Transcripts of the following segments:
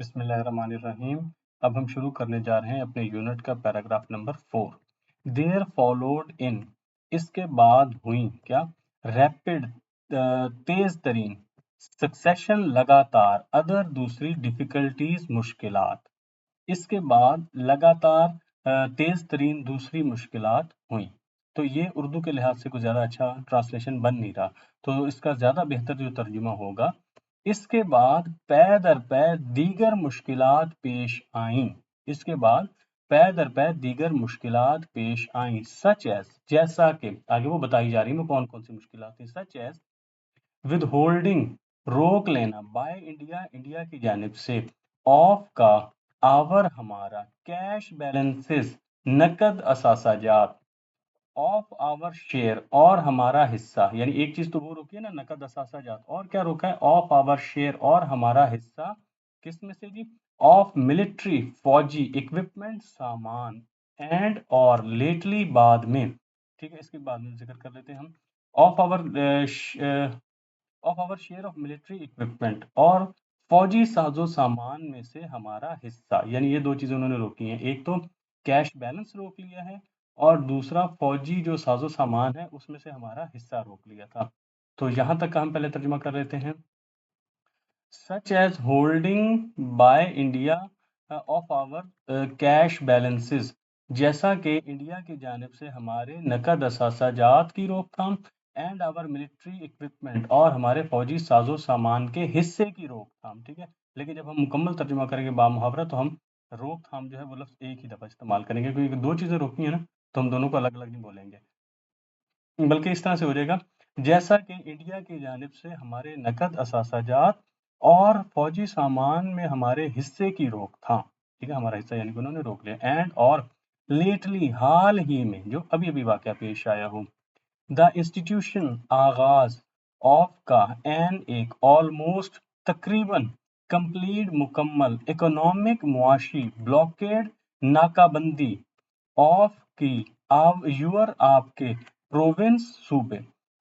بسم اللہ الرحمن الرحیم. اب ہم شروع کرنے جا رہے ہیں اپنے یونٹ کا پیراگراف نمبر 4. دیر فالوڈ ان، اس کے بعد ہوئیں کیا، ریپڈ تیز ترین، سکسیشن لگاتار، ادر دوسری ڈیفیکلٹیز مشکلات، اس کے بعد لگاتار تیز ترین دوسری مشکلات ہوئیں. تو یہ اردو کے لحاظ سے کوئی زیادہ اچھا ٹرانسلیشن بن نہیں رہا، تو اس کا زیادہ بہتر جو ترجمہ ہوگا، اس کے بعد پے در پے دیگر مشکلات پیش آئیں. اس کے بعد پے در پے دیگر مشکلات پیش آئیں، سچ ایز، جیسا کہ، آگے وہ بتائی جا رہی ہیں وہ کون کون سی مشکلات ہیں. سچ ایز ود ہولڈنگ، روک لینا، بائی انڈیا، انڈیا کی جانب سے، آف کا، آور ہمارا، کیش بیلنسز، نقد اثاثہ جات، آف آور شیئر، اور ہمارا حصہ. یعنی ایک چیز تو وہ روکی ہے نا، نقد اثاثہ جات، اور کیا روکا ہے، آف آور شیئر، اور ہمارا حصہ. کس میں سے جی؟ آف ملٹری، فوجی، اکوپمنٹ، سامان، اینڈ اور لیٹلی، بعد میں. ٹھیک ہے، اس کے بعد میں ذکر کر لیتے ہیں ہم. Of our share of military equipment, اور فوجی ساز و سامان میں سے ہمارا حصہ. یعنی یہ دو چیزیں انہوں نے روکی ہیں، ایک تو کیش بیلنس روک لیا ہے، اور دوسرا فوجی جو ساز و سامان ہے اس میں سے ہمارا حصہ روک لیا تھا. تو یہاں تک کا ہم پہلے ترجمہ کر لیتے ہیں. Such as holding by India of our cash balances, جیسا کہ انڈیا کی جانب سے ہمارے نقد اثاثہ جات کی روک تھام، اینڈ آور ملٹری اکوپمنٹ، اور ہمارے فوجی ساز و سامان کے حصے کی روک تھام. ٹھیک ہے، لیکن جب ہم مکمل ترجمہ کریں گے با محاورہ تو ہم روک تھام جو ہے وہ لفظ ایک ہی دفعہ استعمال کریں گے، کیونکہ دو چیزیں روکی ہیں نا تو ہم دونوں کو الگ الگ نہیں بولیں گے، بلکہ اس طرح سے ہو جائے گا. جیسا کہ انڈیا کی جانب سے ہمارے نقد اثاثہ جات اور فوجی سامان میں ہمارے حصے کی روک تھام. ٹھیک ہے، ہمارا حصہ یعنی کہ انہوں نے روک لیا. اینڈ اور لیٹلی، حال ہی میں، جو ابھی ابھی واقعہ پیش آیا ہو. دا انسٹیٹیوشن، آغاز، آف کا، این ایک، آلموسٹ، تقریباً، کمپلیٹ، مکمل، اکنامک، معاشی، بلاکیڈ، ناکہ بندی، آف کی، یور، آپ کے، پروونس، صوبے،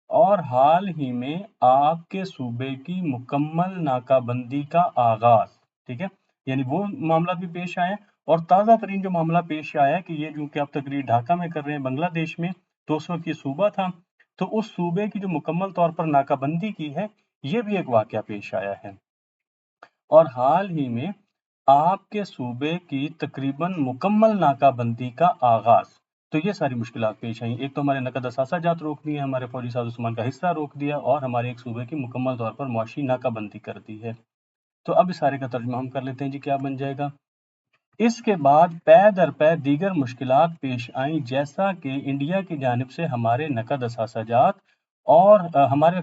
اور حال ہی میں آپ کے صوبے کی مکمل ناکہ بندی کا آغاز. ٹھیک ہے، یعنی وہ معاملات بھی پیش آئے، اور تازہ ترین جو معاملہ پیش آیا ہے کہ یہ جو کہ آپ تقریر ڈھاکہ میں کر رہے ہیں بنگلہ دیش میں، تو اس وقت یہ صوبہ تھا، تو اس صوبے کی جو مکمل طور پر ناکہ بندی کی ہے، یہ بھی ایک واقعہ پیش آیا ہے. اور حال ہی میں آپ کے صوبے کی تقریباً مکمل ناکہ بندی کا آغاز. تو یہ ساری مشکلات پیش آئیں. ایک تو ہمارے نقد اثاثہ جات روک دیے، ہمارے فوجی ساز و سامان کا حصہ روک دیا، اور ہمارے ایک صوبے کی مکمل طور پر معاشی ناکہ بندی کر دی ہے. تو اب اس سارے کا ترجمہ ہم کر لیتے ہیں جی، کیا بن جائے گا. اس کے بعد پے در پے دیگر مشکلات پیش آئیں، جیسا کہ انڈیا کی جانب سے ہمارے نقد اثاثہ جات اور ہمارے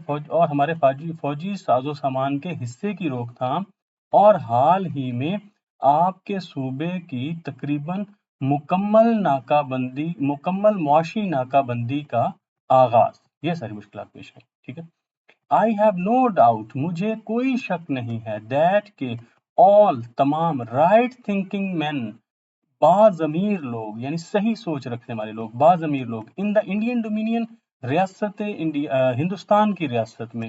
فوجی ساز و سامان کے حصے کی روک تھام، اور حال ہی میں آپ کے صوبے کی تقریباً مکمل معاشی ناکہ بندی کا آغاز. یہ ساری مشکلات پیش آئیں. ٹھیک ہے. I have no doubt، مجھے کوئی شک نہیں ہے، that کہ all، تمام، right thinking men، باضمیر لوگ، یعنی صحیح سوچ رکھنے والے لوگ، باضمیر لوگ، in the Indian Dominion، ریاست ہندوستان کی ریاست میں،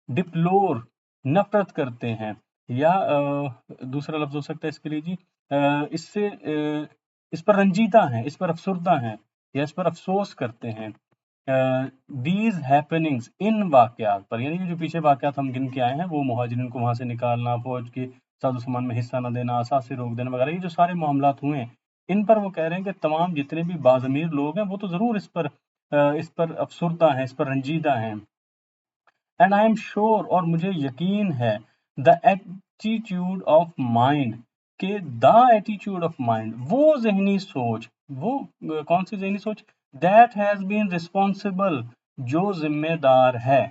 ڈپلور، نفرت کرتے ہیں، یا دوسرا لفظ ہو سکتا ہے اس کے لیے جی، اس پر رنجیدہ ہیں، اس پر افسردہ ہیں، یا اس پر افسوس کرتے ہیں. دیز ہیپننگز، ان واقعات پر، یعنی جو پیچھے واقعات ہم گن کے آئے ہیں، وہ مہاجرین کو وہاں سے نکالنا، فوج کے ساز و سامان میں حصہ نہ دینا، اثاثے روک دینا وغیرہ، یہ جو سارے معاملات ہوئے ہیں، ان پر وہ کہہ رہے ہیں کہ تمام جتنے بھی باضمیر لوگ ہیں وہ تو ضرور اس پر افسردہ ہیں، اس پر رنجیدہ ہیں. اینڈ آئی ایم شیور، اور مجھے یقین ہے، دا ایٹیٹیوڈ آف مائنڈ، کہ دا ایٹیٹیوڈ آف مائنڈ، وہ ذہنی سوچ، وہ کون سی ذہنی سوچ، دیٹ ہیز بین ریسپانسبل، جو ذمہ دار ہے،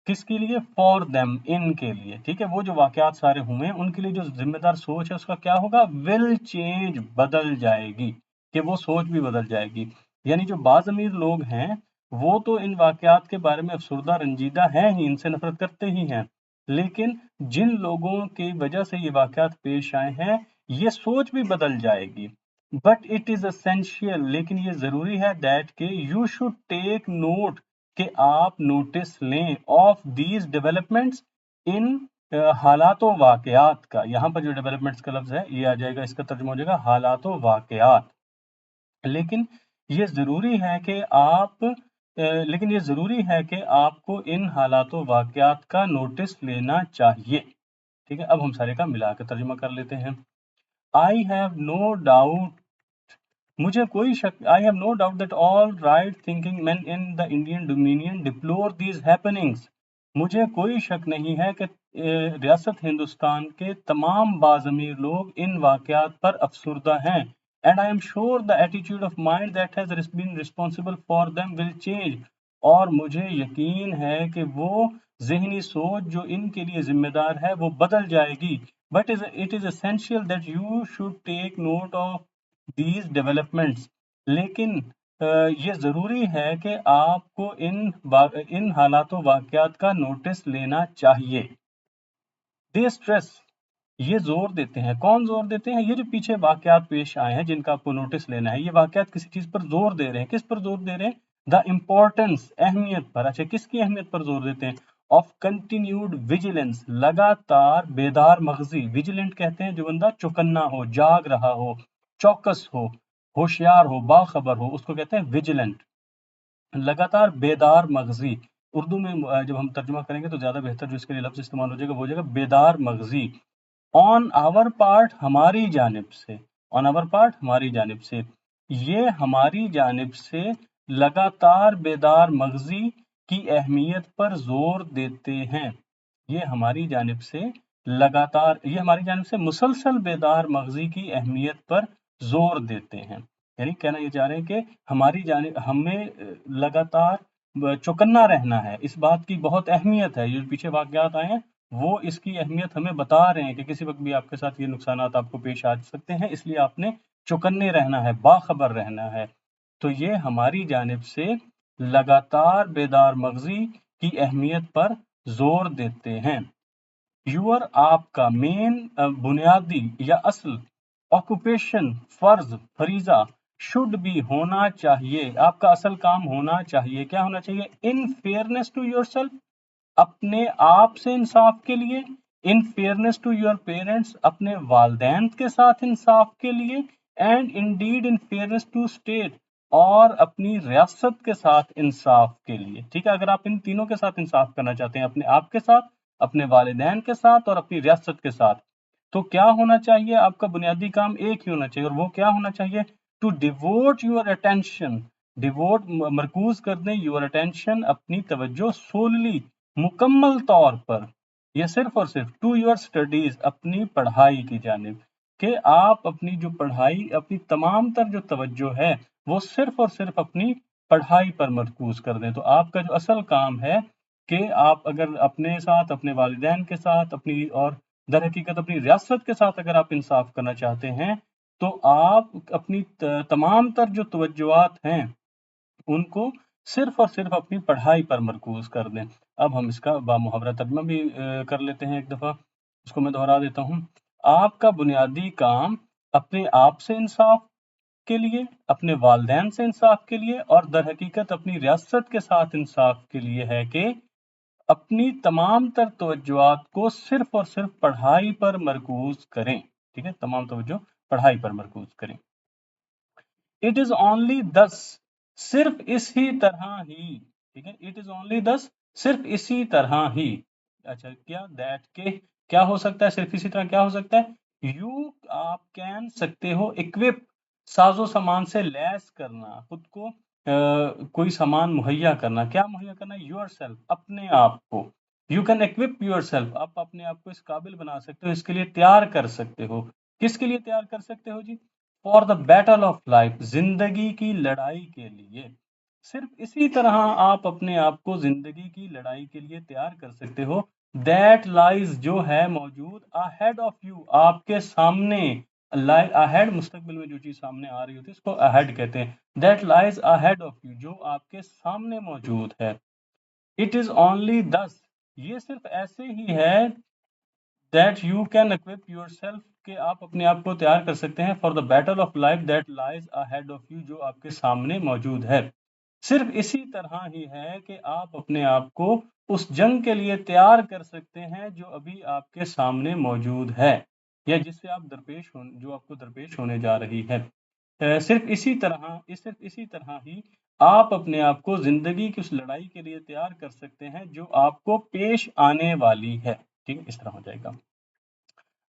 کس کے لیے، فار دیم، ان کے لیے. ٹھیک ہے، وہ جو واقعات سارے ہوئے ہیں ان کے لیے جو ذمہ دار سوچ ہے اس کا کیا ہوگا، ول چینج، بدل جائے گی، کہ وہ سوچ بھی بدل جائے گی. یعنی جو باضمیر لوگ ہیں وہ تو ان واقعات کے بارے میں افسردہ رنجیدہ ہیں ہی، ان سے نفرت کرتے ہی ہیں، لیکن جن لوگوں کی وجہ سے یہ واقعات پیش آئے ہیں یہ سوچ بھی بدل جائے گی. بٹ اٹ از اسینشیل، لیکن یہ ضروری ہے، دیٹ کہ یو شوڈ ٹیک نوٹ، کہ آپ نوٹس لیں، آف دیز ڈیولپمنٹس، ان حالات و واقعات کا، یہاں پر جو ڈیولپمنٹس کا لفظ ہے یہ آ جائے گا، اس کا ترجمہ ہو جائے گا حالات و واقعات. لیکن یہ ضروری ہے کہ آپ کو ان حالات و واقعات کا نوٹس لینا چاہیے. ٹھیک ہے، اب ہم سارے کا ملا کے ترجمہ کر لیتے ہیں. I have no doubt مجھے کوئی شک I have no doubt that all right thinking men in the Indian Dominion deplore these happenings. مجھے کوئی شک نہیں ہے کہ ریاست ہندوستان کے تمام باضمیر لوگ ان واقعات پر افسردہ ہیں. And I am sure the attitude of mind that has been responsible for them will change. اور مجھے یقین ہے کہ وہ ذہنی سوچ جو ان کے لیے ذمہ دار ہے وہ بدل جائے گی. But it is essential that you should take note of these developments. لیکن یہ ضروری ہے کہ آپ کو ان حالات و واقعات کا نوٹس لینا چاہیے. They stress یہ زور دیتے ہیں. کون زور دیتے ہیں؟ یہ جو پیچھے واقعات پیش آئے ہیں جن کا آپ کو نوٹس لینا ہے، یہ واقعات کسی چیز پر زور دے رہے ہیں. کس پر زور دے رہے ہیں؟ دا امپورٹنس اہمیت پر. اچھا، کس کی اہمیت پر زور دیتے ہیں؟ آف کنٹینیوڈ ویجیلنس لگاتار بیدار مغزی. ویجیلنٹ کہتے ہیں جو بندہ چوکنا ہو، جاگ رہا ہو، چوکس ہو، ہوشیار ہو، باخبر ہو، اس کو کہتے ہیں ویجیلنٹ. لگاتار بیدار مغزی. اردو میں جب ہم ترجمہ کریں گے تو زیادہ بہتر جو اس کے لیے لفظ استعمال ہو جائے گا وہ ہو جائے گا بیدار مغزی. آن آور پارٹ ہماری جانب سے. آن آور پارٹ ہماری جانب سے. یہ ہماری جانب سے لگاتار بیدار مغزی کی اہمیت پر زور دیتے ہیں. یہ ہماری جانب سے مسلسل بیدار مغزی کی اہمیت پر زور دیتے ہیں. یعنی کہنا یہ چاہ رہے ہیں کہ ہماری جانب ہمیں لگاتار چوکنا رہنا ہے. اس بات کی بہت اہمیت ہے. یہ پیچھے واقعات آئے ہیں وہ اس کی اہمیت ہمیں بتا رہے ہیں کہ کسی وقت بھی آپ کے ساتھ یہ نقصانات آپ کو پیش آ سکتے ہیں، اس لیے آپ نے چوکنے رہنا ہے، باخبر رہنا ہے. تو یہ ہماری جانب سے لگاتار بیدار مغزی کی اہمیت پر زور دیتے ہیں. یور آپ کا مین بنیادی یا اصل آکوپیشن فرض فریضہ شوڈ بھی ہونا چاہیے. آپ کا اصل کام ہونا چاہیے. کیا ہونا چاہیے؟ In fairness to your self اپنے آپ سے انصاف کے لیے. In fairness to your parents اپنے والدین کے ساتھ انصاف کے لیے. And indeed in fairness to state اور اپنی ریاست کے ساتھ انصاف کے لیے. ٹھیک ہے، اگر آپ ان تینوں کے ساتھ انصاف کرنا چاہتے ہیں، اپنے آپ کے ساتھ، اپنے والدین کے ساتھ اور اپنی ریاست کے ساتھ، تو کیا ہونا چاہیے؟ آپ کا بنیادی کام ایک ہی ہونا چاہیے، اور وہ کیا ہونا چاہیے؟ To devote your attention. Devote مرکوز کر دیں، یور اٹینشن اپنی توجہ، سوللی مکمل طور پر، یا صرف اور صرف ٹو یور اسٹڈیز اپنی پڑھائی کی جانب. کہ آپ اپنی جو پڑھائی، اپنی تمام تر جو توجہ ہے وہ صرف اور صرف اپنی پڑھائی پر مرکوز کر دیں. تو آپ کا جو اصل کام ہے کہ آپ اگر اپنے ساتھ، اپنے والدین کے ساتھ، اپنی اور در حقیقت اپنی ریاست کے ساتھ اگر آپ انصاف کرنا چاہتے ہیں تو آپ اپنی تمام تر جو توجہات ہیں ان کو صرف اور صرف اپنی پڑھائی پر مرکوز کر دیں. اب ہم اس کا بامحاورہ ترجمہ بھی کر لیتے ہیں ایک دفعہ. اس کو میں دہرا دیتا ہوں. آپ کا بنیادی کام اپنے آپ سے انصاف کے لیے، اپنے والدین سے انصاف کے لیے اور در حقیقت اپنی ریاست کے ساتھ انصاف کے لیے ہے کہ اپنی تمام تر توجہات کو صرف اور صرف پڑھائی پر مرکوز کریں. ٹھیک ہے، تمام توجہ پڑھائی پر مرکوز کریں. It is only thus صرف اسی طرح ہی. ٹھیک ہے، it is only thus صرف اسی طرح ہی. اچھا، کیا that کہ کیا ہو سکتا ہے؟ صرف اسی طرح کیا ہو سکتا ہے؟ you آپ کین سکتے ہو equip ساز و سامان سے لیس کرنا، خود کو کوئی سامان مہیا کرنا. کیا مہیا کرنا؟ یور سیلف اپنے آپ کو. You can equip your self آپ اپنے آپ کو اس قابل بنا سکتے ہو، اس کے لیے تیار کر سکتے ہو. کس کے لیے تیار کر سکتے ہو جی؟ For the battle of life زندگی کی لڑائی کے لیے. صرف اسی طرح آپ اپنے آپ کو زندگی کی لڑائی کے لیے تیار کر سکتے ہو. دیٹ لائز جو ہے موجود اہیڈ آف یو آپ کے سامنے. اہیڈ مستقبل میں جو چیز سامنے آ رہی ہوتی ہے اس کو اہیڈ کہتے ہیں. That lies ahead of you جو آپ کے سامنے موجود ہے. اٹ از اونلی دس یہ صرف ایسے ہی ہے that you can equip yourself کہ آپ اپنے آپ کو تیار کر سکتے ہیں for the battle of life that lies ahead of you جو آپ کے سامنے موجود ہے. صرف اسی طرح ہی ہے کہ آپ اپنے آپ کو اس جنگ کے لیے تیار کر سکتے ہیں جو ابھی آپ کے سامنے موجود ہے یا جس سے آپ جو آپ کو درپیش ہونے جا رہی ہے۔ صرف اسی طرح ہی آپ اپنے آپ کو زندگی کی اس لڑائی کے لیے تیار کر سکتے ہیں جو آپ کو پیش آنے والی ہے۔ ٹھیک ہے، اس طرح ہو جائے گا۔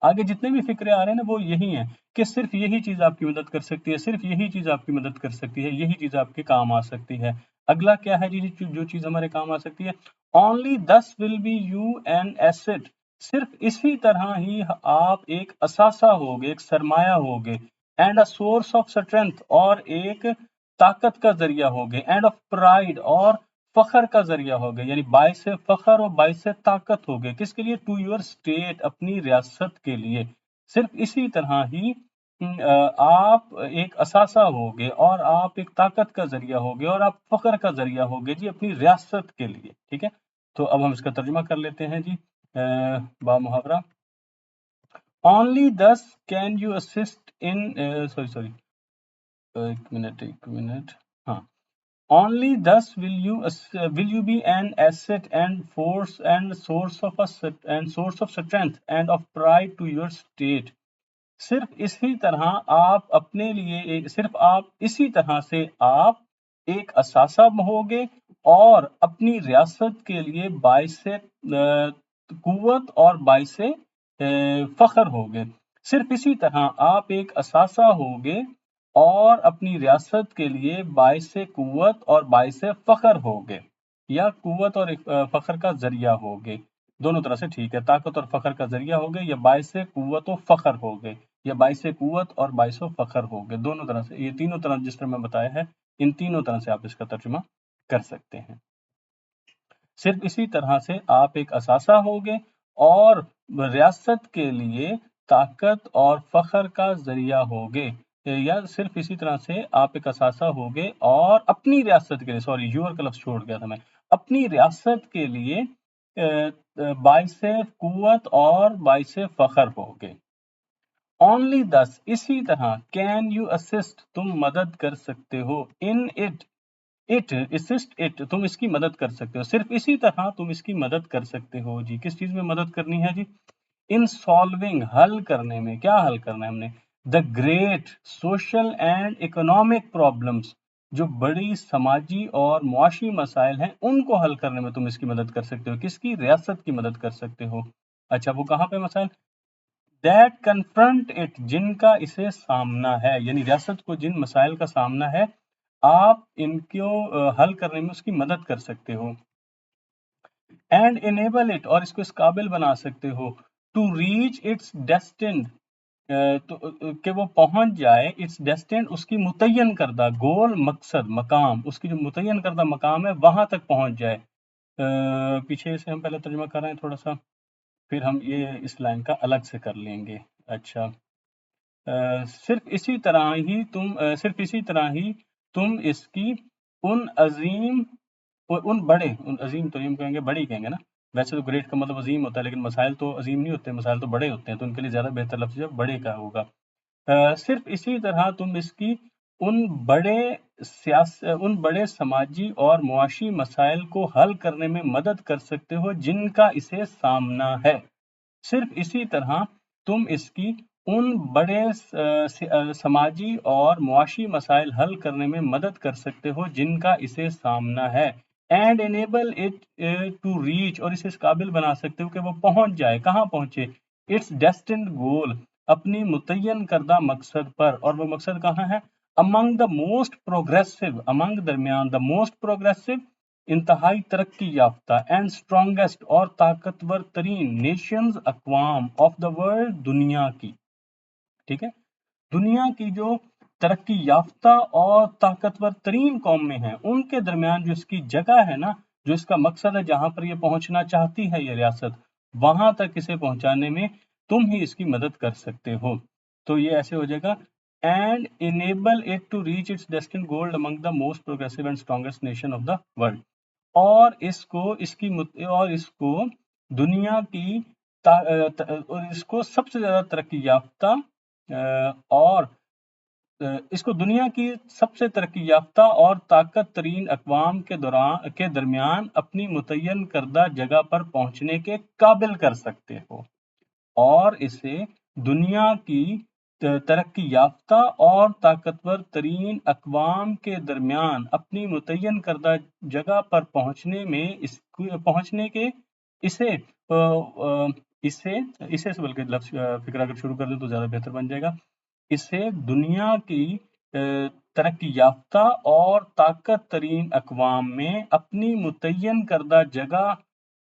آگے جتنے بھی فکرے آ رہے ہیں نا وہ یہی ہیں کہ صرف یہی چیز آپ کی مدد کر سکتی ہے، صرف یہی چیز آپ کی مدد کر سکتی ہے، یہی چیز آپ کے کام آ سکتی ہے۔ اگلا کیا ہے جی جو چیز ہمارے کام آ سکتی ہے؟ only thus will be you an asset، صرف اسی طرح ہی آپ ایک اثاثہ ہوگے، ایک سرمایہ ہوگے، and a source of strength، اور ایک طاقت کا ذریعہ ہوگے، and of pride، اور فخر کا ذریعہ ہوگے، یعنی باعث فخر اور باعث طاقت ہوگے۔ کس کے لیے؟ ٹو یور اسٹیٹ، اپنی ریاست کے لیے۔ صرف اسی طرح ہی آپ ایک اثاثہ ہوگے اور آپ ایک طاقت کا ذریعہ ہوگے اور آپ فخر کا ذریعہ ہوگے جی اپنی ریاست کے لیے۔ ٹھیک ہے، تو اب ہم اس کا ترجمہ کر لیتے ہیں جی با محاورہ۔ only thus can you assist in ایک منٹ ہاں only thus will you be an asset and source of strength and of pride to your state۔ صرف اسی طرح آپ اپنے لیے صرف آپ اسی طرح سے آپ ایک اثاثہ ہوگے اور اپنی ریاست کے لیے باعث قوت اور باعث فخر ہوگے۔ صرف اسی طرح آپ ایک اثاثہ ہوگے اور اپنی ریاست کے لیے باعث قوت اور باعث فخر ہوگے، یا قوت اور فخر کا ذریعہ ہوگے، دونوں طرح سے ٹھیک ہے۔ طاقت اور فخر کا ذریعہ ہوگے یا باعث قوت و فخر ہوگے، یا باعث قوت اور باعث و فخر ہوگے، دونوں طرح سے۔ یہ تینوں طرح جس طرح میں بتایا ہے ان تینوں طرح سے آپ اس کا ترجمہ کر سکتے ہیں۔ صرف اسی طرح سے آپ ایک اثاثہ ہوگے اور ریاست کے لیے طاقت اور فخر کا ذریعہ ہوگے، یا صرف اسی طرح سے آپ ایک اثاثہ ہوگے اور اپنی ریاست کے لیے یور کا لفظ چھوڑ گیا تھا میں، اپنی ریاست کے لیے باعث قوت اور باعث فخر ہوگے۔ only thus، اسی طرح can you assist، تم مدد کر سکتے ہو، in assist it، تم اس کی مدد کر سکتے ہو، صرف اسی طرح تم اس کی مدد کر سکتے ہو جی۔ کس چیز میں مدد کرنی ہے جی؟ in solving، حل کرنے میں۔ کیا حل کرنا ہے ہم نے؟ the great social and economic problems، جو بڑی سماجی اور معاشی مسائل ہیں ان کو حل کرنے میں تم اس کی مدد کر سکتے ہو۔ کس کی؟ ریاست کی مدد کر سکتے ہو۔ اچھا، وہ کہاں پہ مسائل؟ that confront it، جن کا اسے سامنا ہے، یعنی ریاست کو جن مسائل کا سامنا ہے آپ ان کو حل کرنے میں اس کی مدد کر سکتے ہو۔ and enable it، اور اس کو اس قابل بنا سکتے ہو to reach its destined، کہ وہ پہنچ جائے its destined، اس کی متعین کردہ گول، مقصد، مقام، اس کی جو متعین کردہ مقام ہے وہاں تک پہنچ جائے۔ پیچھے سے ہم پہلے ترجمہ کر رہے ہیں تھوڑا سا، پھر ہم یہ اس لائن کا الگ سے کر لیں گے۔ اچھا، صرف اسی طرح ہی تم اس کی ان عظیم تو یہ کہیں گے بڑی کہیں گے نا، ویسے تو گریٹ کا مطلب عظیم ہوتا ہے لیکن مسائل تو عظیم نہیں ہوتے، مسائل تو بڑے ہوتے ہیں، تو ان کے لیے زیادہ بہتر لفظ بڑے کا ہوگا۔ صرف اسی طرح تم اس کی ان بڑے سماجی اور معاشی مسائل کو حل کرنے میں مدد کر سکتے ہو جن کا اسے سامنا ہے۔ صرف اسی طرح تم اس کی ان بڑے سماجی اور معاشی مسائل حل کرنے میں مدد کر سکتے ہو جن کا اسے سامنا ہے۔ And enable it to reach، اور اسے اس قابل بنا سکتے ہو کہ وہ پہنچ جائے۔ کہاں پہنچے؟ its destined goal، اپنی متعین کردہ مقصد پر، اور وہ مقصد کہاں ہے؟ among the most progressive، درمیان the most progressive، انتہائی ترقی یافتہ، اینڈ اسٹرانگیسٹ، اور طاقتور ترین، نیشنز، اقوام، آف دا ورلڈ، دنیا کی۔ ٹھیک ہے، دنیا کی جو ترقی یافتہ اور طاقتور ترین قومیں ہیں ان کے درمیان جو اس کی جگہ ہے نا، جو اس کا مقصد ہے، جہاں پر یہ پہنچنا چاہتی ہے یہ ریاست، وہاں تک اسے پہنچانے میں تم ہی اس کی مدد کر سکتے ہو۔ تو یہ ایسے ہو جائے گا and enable it to reach its destined goal among the most progressive and strongest nation of the world، اور اس کو دنیا کی اور اس کو سب سے زیادہ ترقی یافتہ اور اس کو دنیا کی سب سے ترقی یافتہ اور طاقت ترین اقوام کے درمیان اپنی متعین کردہ جگہ پر پہنچنے کے قابل کر سکتے ہو، اور اسے دنیا کی ترقی یافتہ اور طاقتور ترین اقوام کے درمیان اپنی متعین کردہ جگہ پر پہنچنے کے اسے بلکہ لفظ فکر اگر شروع کر دیں تو زیادہ بہتر بن جائے گا، اسے دنیا کی ترقی یافتہ اور طاقت ترین اقوام میں اپنی متعین کردہ جگہ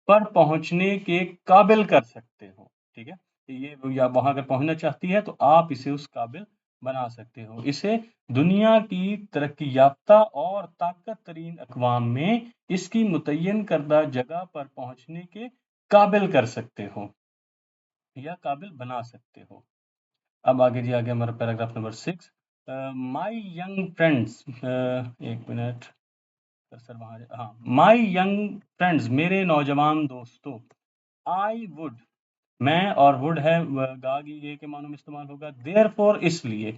پر پہنچنے کے قابل کر سکتے ہو، ٹھیک ہے، یہ یا وہاں اگر پہنچنا چاہتی ہے تو آپ اسے اس قابل بنا سکتے ہو، اسے دنیا کی ترقی یافتہ اور طاقت ترین اقوام میں اس کی متعین کردہ جگہ پر پہنچنے کے قابل کر سکتے ہو یا قابل بنا سکتے ہو۔ اب آگے جی آگے ہمارا پیراگراف نمبر 6، مائی ینگ فرینڈز، ایک منٹ سر وہاں، ہاں، مائی ینگ فرینڈز، میرے نوجوان دوستو، آئی وڈ، میں، اور وڈ ہے گاگ یہ کے معنوں میں استعمال ہوگا، دیر فور اس لیے،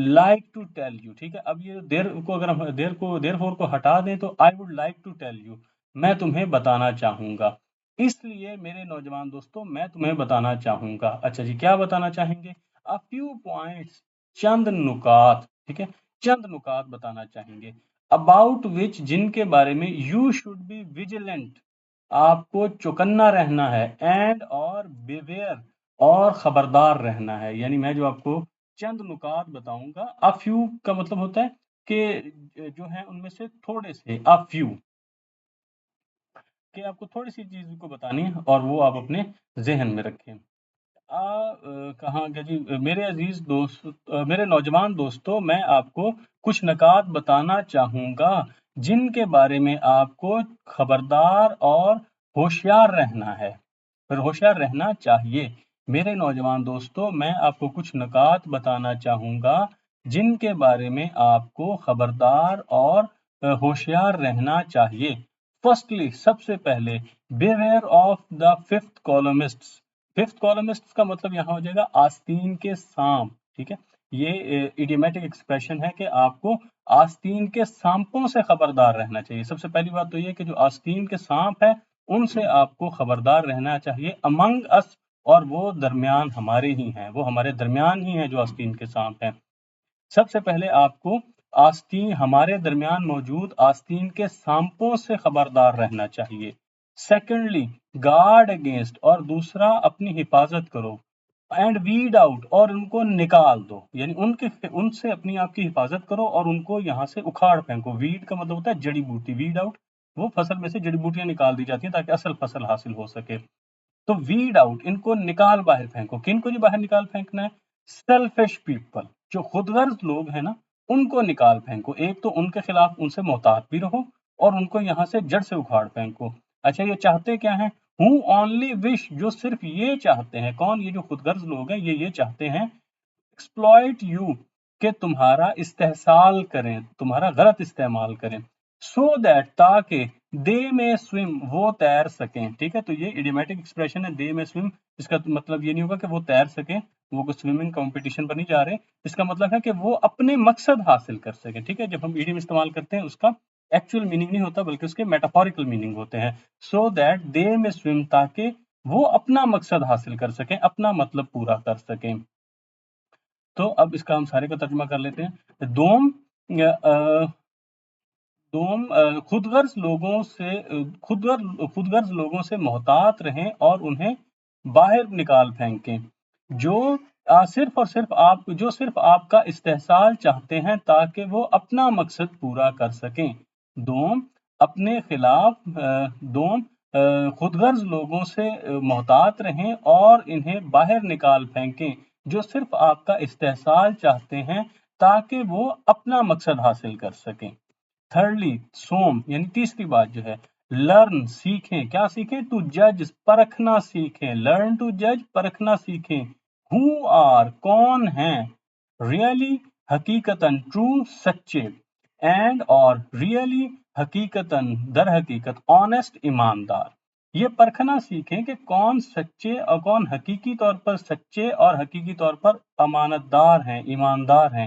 لائک ٹو ٹیل یو، ٹھیک ہے، اب یہ دیر کو اگر ہم دیر فور کو ہٹا دیں تو I would like to tell you, میں تمہیں بتانا چاہوں گا، اس لیے میرے نوجوان دوستوں میں تمہیں بتانا چاہوں گا، اچھا جی کیا بتانا چاہیں گے، a few points، چند نکات، ٹھیک ہے، چند نکات بتانا چاہیں گے، about which، جن کے بارے میں you should be vigilant، آپ کو چوکنا رہنا ہے، اینڈ اور بیویئر، اور خبردار رہنا ہے، یعنی میں جو آپ کو چند نکات بتاؤں گا، a few کا مطلب ہوتا ہے کہ جو ہیں ان میں سے تھوڑے سے، a few، کہ آپ کو تھوڑی سی چیز کو بتانی ہے اور وہ آپ اپنے ذہن میں رکھیں۔ کہاں گیا جی، میرے عزیز دوست، میرے نوجوان دوستوں، میں آپ کو کچھ نکات بتانا چاہوں گا جن کے بارے میں آپ کو خبردار اور ہوشیار رہنا ہے، پھر ہوشیار رہنا چاہیے۔ میرے نوجوان دوستوں، میں آپ کو کچھ نکات بتانا چاہوں گا جن کے بارے میں آپ کو خبردار اور ہوشیار رہنا چاہیے۔ فرسٹلی، سب سے پہلے، beware of the fifth columnist, fifth columnist کا مطلب یہاں ہو جائے گا آستین کے سانپ، ٹھیک ہے، یہ ایڈیمیٹک ایکسپریشن ہے کہ آپ کو آستین کے سانپوں سے خبردار رہنا چاہیے۔ سب سے پہلی بات تو یہ کہ جو آستین کے سانپ ہے ان سے آپ کو خبردار رہنا چاہیے، امنگ اس، اور وہ درمیان ہمارے ہی ہیں، وہ ہمارے درمیان ہی ہیں جو آستین کے سانپ ہیں۔ سب سے پہلے آپ کو ہمارے درمیان موجود آستین کے سانپوں سے خبردار رہنا چاہیے۔ سیکنڈلی، گارڈ اگینسٹ، اور دوسرا اپنی حفاظت کرو، اینڈ ویڈ آؤٹ، اور ان کو نکال دو، یعنی ان سے اپنی آپ کی حفاظت کرو اور ان کو یہاں سے اکھاڑ پھینکو۔ ویڈ کا مطلب ہوتا ہے جڑی بوٹی، ویڈ آؤٹ وہ فصل میں سے جڑی بوٹیاں نکال دی جاتی ہیں تاکہ اصل فصل حاصل ہو سکے، تو ویڈ آؤٹ، ان کو نکال باہر پھینکو۔ کن کو جی باہر نکال پھینکنا ہے؟ سیلفش پیپل، جو خود غرض لوگ ہیں نا ان کو نکال پھینکو، ایک تو ان کے خلاف ان سے محتاط بھی رہو اور ان کو یہاں سے جڑ سے اکھاڑ پھینکو۔ اچھا، یہ چاہتے کیا ہیں؟ who only wish، جو صرف یہ چاہتے ہیں، کون؟ یہ جو خود غرض لوگ ہیں یہ چاہتے ہیں exploit you، کہ تمہارا استحصال کریں، تمہارا غلط استعمال کریں، so that، تاکہ they may swim، وہ تیر سکیں، ٹھیک ہے، تو یہ ایڈیمیٹک ایکسپریشن ہے they may swim، اس کا مطلب یہ نہیں ہوگا کہ وہ تیر سکیں، وہ کوئی سوئمنگ کمپٹیشن پر نہیں جا رہے، اس کا مطلب ہے کہ وہ اپنے مقصد حاصل کر سکیں، ٹھیک ہے، جب ہم ایڈیم استعمال کرتے ہیں اس کا ایکچوئل میننگ نہیں ہوتا بلکہ اس کے میٹافوریکل میننگ ہوتے ہیں، so that they may swim، تاکہ وہ اپنا مقصد حاصل کر سکیں، اپنا مطلب پورا کر سکیں۔ تو اب اس کا ہم سارے کا ترجمہ کر لیتے ہیں۔ دوم، خود غرض لوگوں سے محتاط رہیں اور انہیں باہر نکال پھینکیں، جو صرف آپ کا استحصال چاہتے ہیں تاکہ وہ اپنا مقصد پورا کر سکیں۔ دوم، اپنے خلاف، خود غرض لوگوں سے محتاط رہیں اور انہیں باہر نکال پھینکیں جو صرف آپ کا استحصال چاہتے ہیں تاکہ وہ اپنا مقصد حاصل کر سکیں۔ تھرڈلی، سوم، یعنی تیسری بات جو ہے، لرن، سیکھیں، کیا سیکھیں؟ ٹو جج، پرکھنا سیکھیں، لرن ٹو جج، پرکھنا سیکھیں، ہو آر، کون ہیں، ریئلی، حقیقتاً، ٹرو، سچے، اینڈ، اور، ریئلی، حقیقتاً، در حقیقت، آنیسٹ، ایماندار، یہ پرکھنا سیکھیں کہ کون سچے اور کون حقیقی طور پر سچے اور حقیقی طور پر امانت دار ہیں، ایماندار ہیں،